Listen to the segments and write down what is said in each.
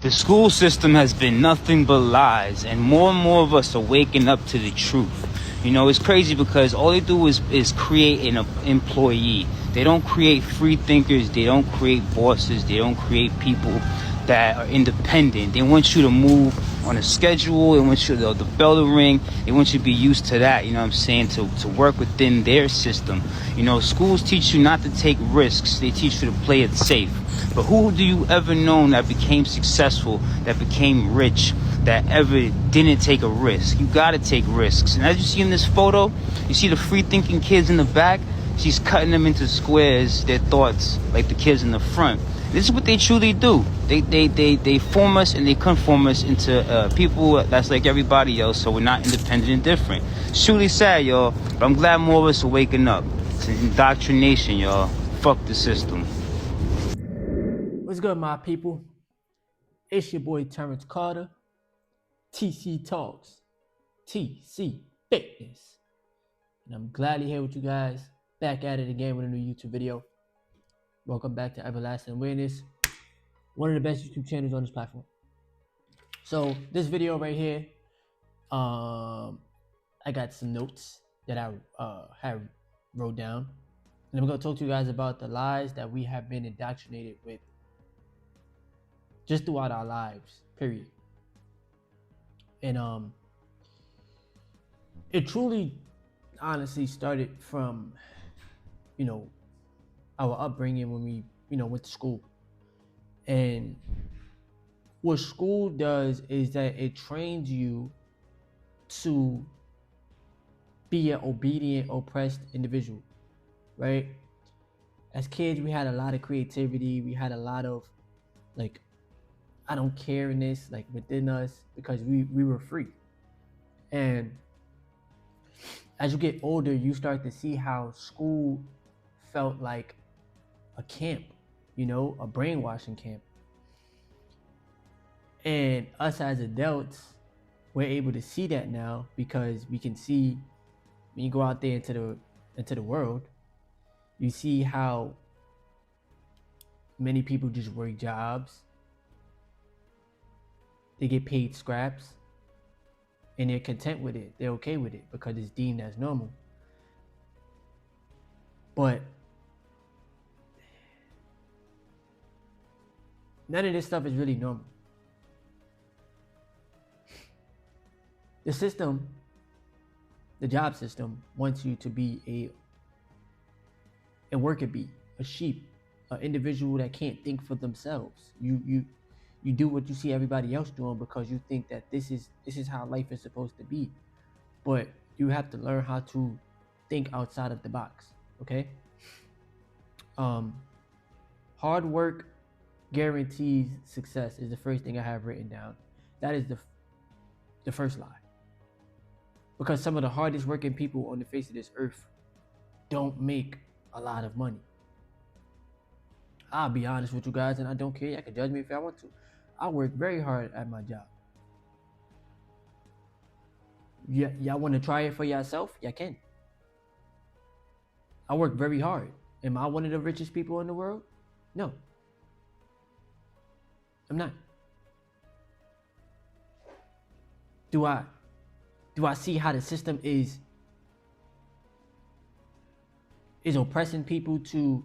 The school system has been nothing but lies, and more of us are waking up to the truth. You know, it's crazy because all they do is create an employee. They don't create free thinkers. They don't create bosses. They don't create people that are independent. They want you to move on a schedule. They want you to the bell to ring. They want you to be used to that, you know what I'm saying, to work within their system. You know, schools teach you not to take risks. They teach you to play it safe. But who do you ever know that became successful, that became rich, that ever didn't take a risk? You gotta take risks. And as you see in this photo, you see the free thinking kids in the back. She's cutting them into squares, their thoughts, like the kids in the front. This is what they truly do. They form us and they conform us into people that's like everybody else, so we're not independent and different. It's truly sad, y'all, but I'm glad more of us are waking up. It's an indoctrination, y'all. Fuck the system. What's good, my people? It's your boy Terrence Carter, TC Talks, TC Fitness. And I'm gladly here with you guys, back at it again with a new YouTube video. Welcome back to Everlasting Awareness, one of the best YouTube channels on this platform. So this video right here, I got some notes that I have wrote down. And I'm going to talk to you guys about the lies that we have been indoctrinated with just throughout our lives, period. And it truly, honestly started from, our upbringing when we, went to school. And what school does is that it trains you to be an obedient, oppressed individual, right? As kids, we had a lot of creativity. We had a lot of, I don't careness, within us, because we were free. And as you get older, you start to see how school felt like a camp, a brainwashing camp. And us as adults, we're able to see that now because we can see when you go out there into the world, you see how many people just work jobs. They get paid scraps and they're content with it. They're okay with it because it's deemed as normal. But none of this stuff is really normal. The system, the job system, wants you to be a worker bee, a sheep, an individual that can't think for themselves. You do what you see everybody else doing because you think that this is how life is supposed to be. But you have to learn how to think outside of the box, okay? Hard work guarantees success is the first thing I have written down. That is the first lie. Because some of the hardest working people on the face of this earth don't make a lot of money. I'll be honest with you guys, and I don't care. Y'all can judge me if y'all want to. I work very hard at my job. Y'all want to try it for yourself? Y'all can. I work very hard. Am I one of the richest people in the world? No. I'm not. Do I see how the system is oppressing people to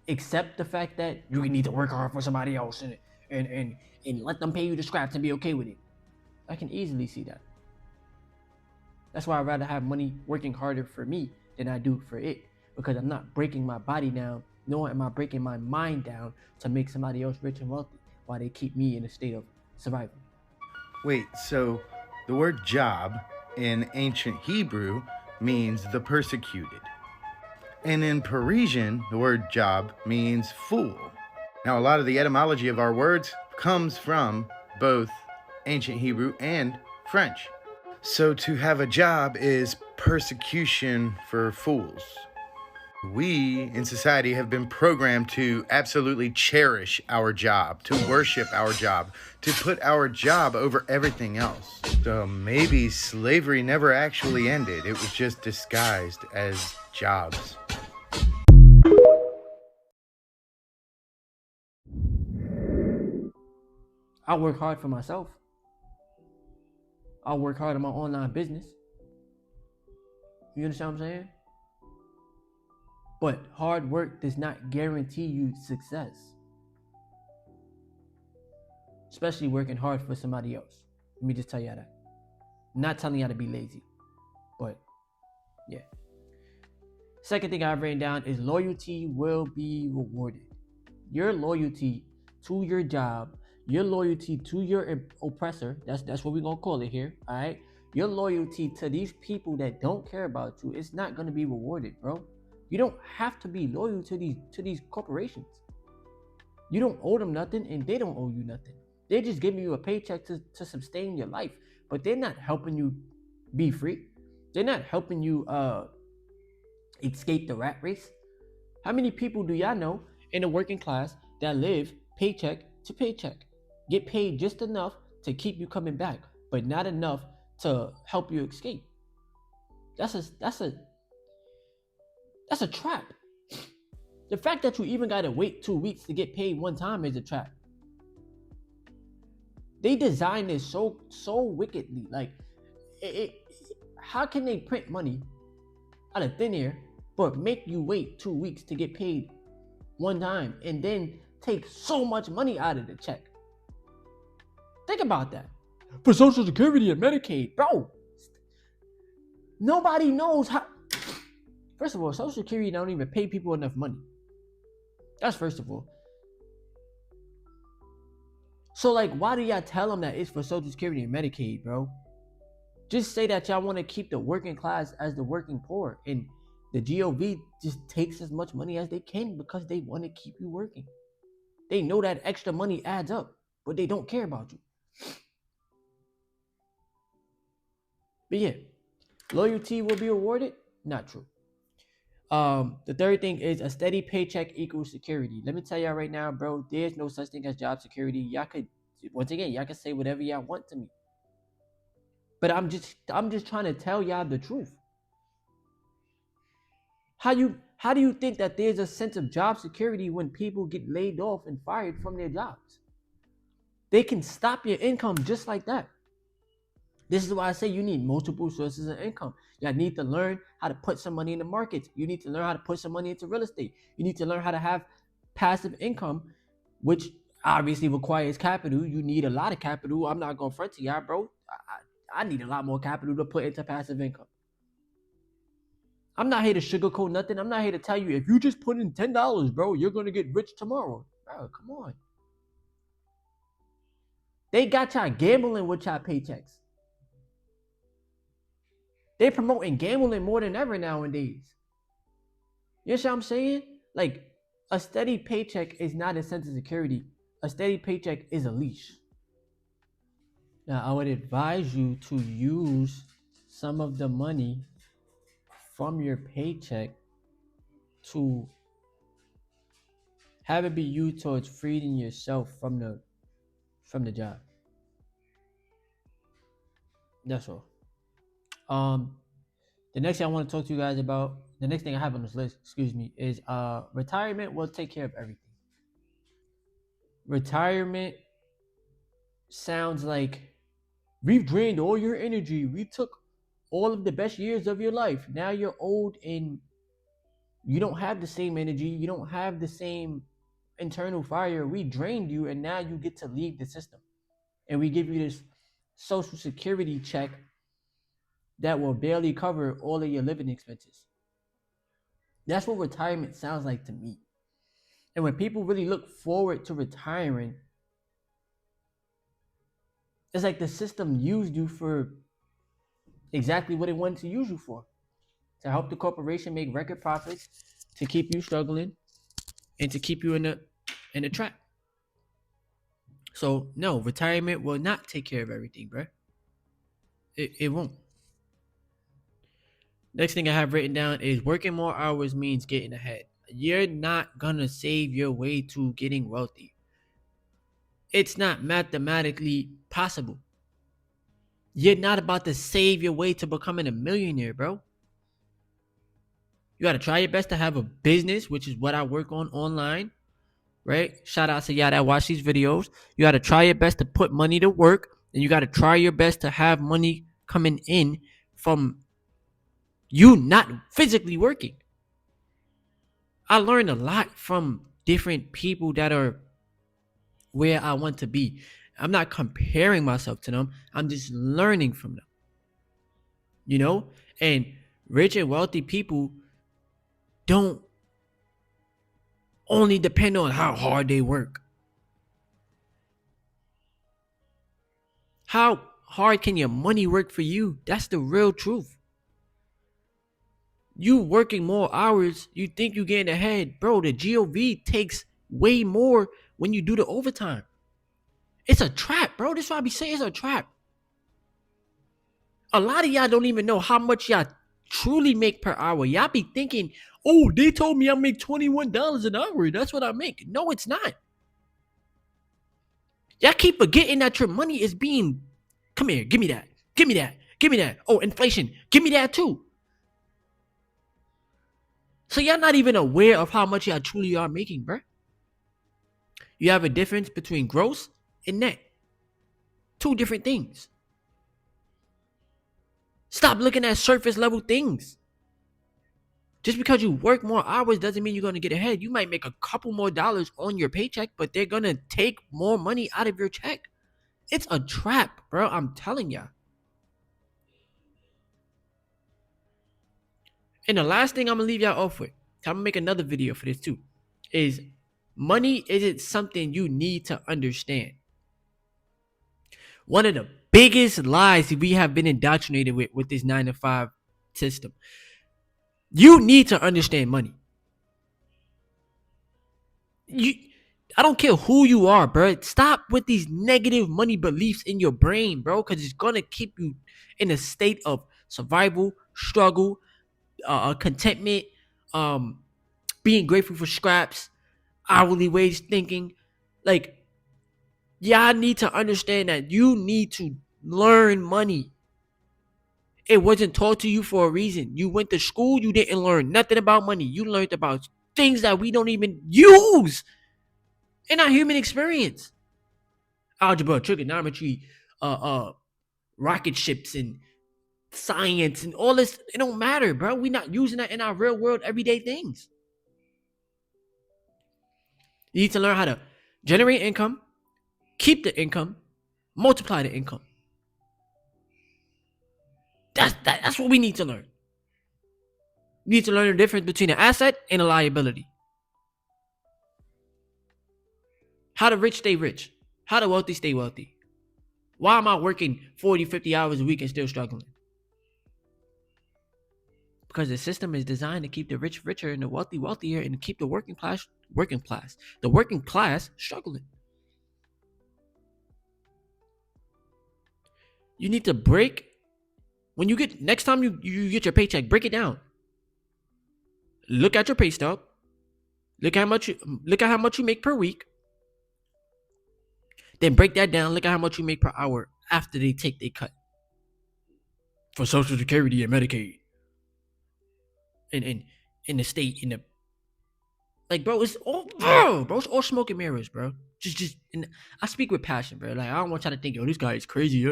accept the fact that you need to work hard for somebody else and let them pay you the scraps and be okay with it? I can easily see that. That's why I'd rather have money working harder for me than I do for it, because I'm not breaking my body down, nor am I breaking my mind down to make somebody else rich and wealthy while they keep me in a state of survival. Wait, so the word job in ancient Hebrew means the persecuted. And in Parisian, the word job means fool. Now, a lot of the etymology of our words comes from both ancient Hebrew and French. So to have a job is persecution for fools. We in society have been programmed to absolutely cherish our job, to worship our job, to put our job over everything else. So maybe slavery never actually ended. It was just disguised as jobs. I work hard for myself. I work hard on my online business. You understand what I'm saying? But hard work does not guarantee you success. Especially working hard for somebody else. Let me just tell you that. I'm not telling you to be lazy. But yeah. Second thing I've written down is loyalty will be rewarded. Your loyalty to your job, your loyalty to your oppressor, that's what we're gonna call it here, all right? Your loyalty to these people that don't care about you is not gonna be rewarded, bro. You don't have to be loyal to these corporations. You don't owe them nothing, and they don't owe you nothing. They're just giving you a paycheck to sustain your life, but they're not helping you be free. They're not helping you escape the rat race. How many people do y'all know in the working class that live paycheck to paycheck, get paid just enough to keep you coming back, but not enough to help you escape? That's a trap. The fact that you even gotta wait 2 weeks to get paid one time is a trap. They designed this so wickedly. Like, how can they print money out of thin air, but make you wait 2 weeks to get paid one time and then take so much money out of the check? Think about that. For Social Security and Medicaid, bro. Nobody knows how. First of all, Social Security don't even pay people enough money. That's first of all. So, like, why do y'all tell them that it's for Social Security and Medicaid, bro? Just say that y'all want to keep the working class as the working poor, and the GOV just takes as much money as they can because they want to keep you working. They know that extra money adds up, but they don't care about you. But yeah, loyalty will be rewarded? Not true. The third thing is a steady paycheck equals security. Let me tell y'all right now, bro, there's no such thing as job security. Y'all could, once again, y'all can say whatever y'all want to me. But I'm just trying to tell y'all the truth. How do you think that there's a sense of job security when people get laid off and fired from their jobs? They can stop your income just like that. This is why I say you need multiple sources of income. You need to learn how to put some money in the markets. You need to learn how to put some money into real estate. You need to learn how to have passive income, which obviously requires capital. You need a lot of capital. I'm not going to front to y'all, bro. I need a lot more capital to put into passive income. I'm not here to sugarcoat nothing. I'm not here to tell you if you just put in $10, bro, you're going to get rich tomorrow. Bro, come on. They got y'all gambling with y'all paychecks. They're promoting gambling more than ever nowadays. You know what I'm saying? Like, a steady paycheck is not a sense of security. A steady paycheck is a leash. Now, I would advise you to use some of the money from your paycheck to have it be used towards freeing yourself from the job. That's all. The next thing I want to talk to you guys about, the next thing I have on this list, is retirement will take care of everything. Retirement sounds like we've drained all your energy. We took all of the best years of your life. Now you're old and you don't have the same energy. You don't have the same internal fire. We drained you and now you get to leave the system. And we give you this Social Security check that will barely cover all of your living expenses. That's what retirement sounds like to me. And when people really look forward to retiring, it's like the system used you for exactly what it wanted to use you for. To help the corporation make record profits, to keep you struggling, and to keep you in the trap. So no, retirement will not take care of everything, bro. It won't. Next thing I have written down is working more hours means getting ahead. You're not gonna save your way to getting wealthy. It's not mathematically possible. You're not about to save your way to becoming a millionaire, bro. You gotta try your best to have a business, which is what I work on online. right? Shout out to y'all that watch these videos. You got to try your best to put money to work, and you got to try your best to have money coming in from you not physically working. I learned a lot from different people that are where I want to be. I'm not comparing myself to them. I'm just learning from them. You know? And rich and wealthy people don't only depend on how hard they work. How hard can your money work for you? That's the real truth. You working more hours, you think you getting ahead. Bro, the GOV takes way more when you do the overtime. It's a trap, bro. That's why I be saying it's a trap. A lot of y'all don't even know how much y'all truly make per hour. Y'all be thinking, oh, they told me I make $21 an hour. That's what I make. No, it's not. Y'all keep forgetting that your money is being, come here, give me that. Give me that. Give me that. Oh, inflation. Give me that too. So y'all not even aware of how much y'all truly are making, bro. You have a difference between gross and net. Two different things. Stop looking at surface level things. Just because you work more hours doesn't mean you're going to get ahead. You might make a couple more dollars on your paycheck, but they're going to take more money out of your check. It's a trap, bro. I'm telling y'all. And the last thing I'm going to leave y'all off with, I'm going to make another video for this too, is money isn't something you need to understand. One of the biggest lies we have been indoctrinated with this 9-to-5 system. You need to understand money. I don't care who you are, bro. Stop with these negative money beliefs in your brain, bro, because it's gonna keep you in a state of survival, struggle, contentment, being grateful for scraps, hourly wage thinking. Like, y'all need to understand that you need to learn money. It wasn't taught to you for a reason. You went to school, you didn't learn nothing about money. You learned about things that we don't even use in our human experience. Algebra, trigonometry, rocket ships, and science, and all this. It don't matter, bro. We're not using that in our real world everyday things. You need to learn how to generate income, keep the income, multiply the income. That's what we need to learn. You need to learn the difference between an asset and a liability. How the rich stay rich. How the wealthy stay wealthy. Why am I working 40, 50 hours a week and still struggling? Because the system is designed to keep the rich richer and the wealthy wealthier, and to keep the working class struggling. You need to break, when you get, next time you get your paycheck, break it down. Look at your pay stub. Look at how much you make per week. Then break that down. Look at how much you make per hour after they take their cut for Social Security and Medicaid. In the state, in the, like, bro, it's all, it's all smoke and mirrors, bro. Just, and I speak with passion, bro. Like, I don't want y'all to think, yo, this guy is crazy.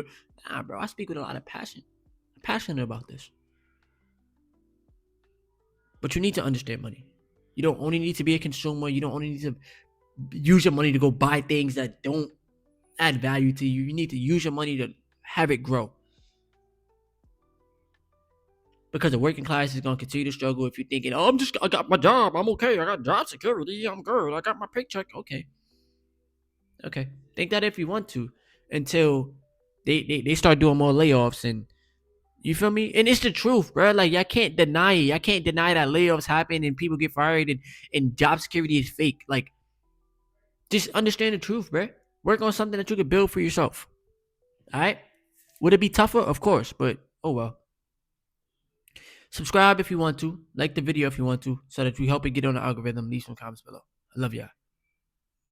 Nah, bro, I speak with a lot of passion. I'm passionate about this. But you need to understand money. You don't only need to be a consumer. You don't only need to use your money to go buy things that don't add value to you. You need to use your money to have it grow. Because the working class is going to continue to struggle if you're thinking, oh, I got my job. I'm okay. I got job security. I'm good. I got my paycheck. Okay. Think that if you want to, until they start doing more layoffs, and you feel me? And it's the truth, bro. Like, I can't deny it. I can't deny that layoffs happen and people get fired, and job security is fake. Like, just understand the truth, bro. Work on something that you can build for yourself. All right? Would it be tougher? Of course, but oh well. Subscribe if you want to. Like the video if you want to, so that we help it get on the algorithm. Leave some comments below. I love y'all.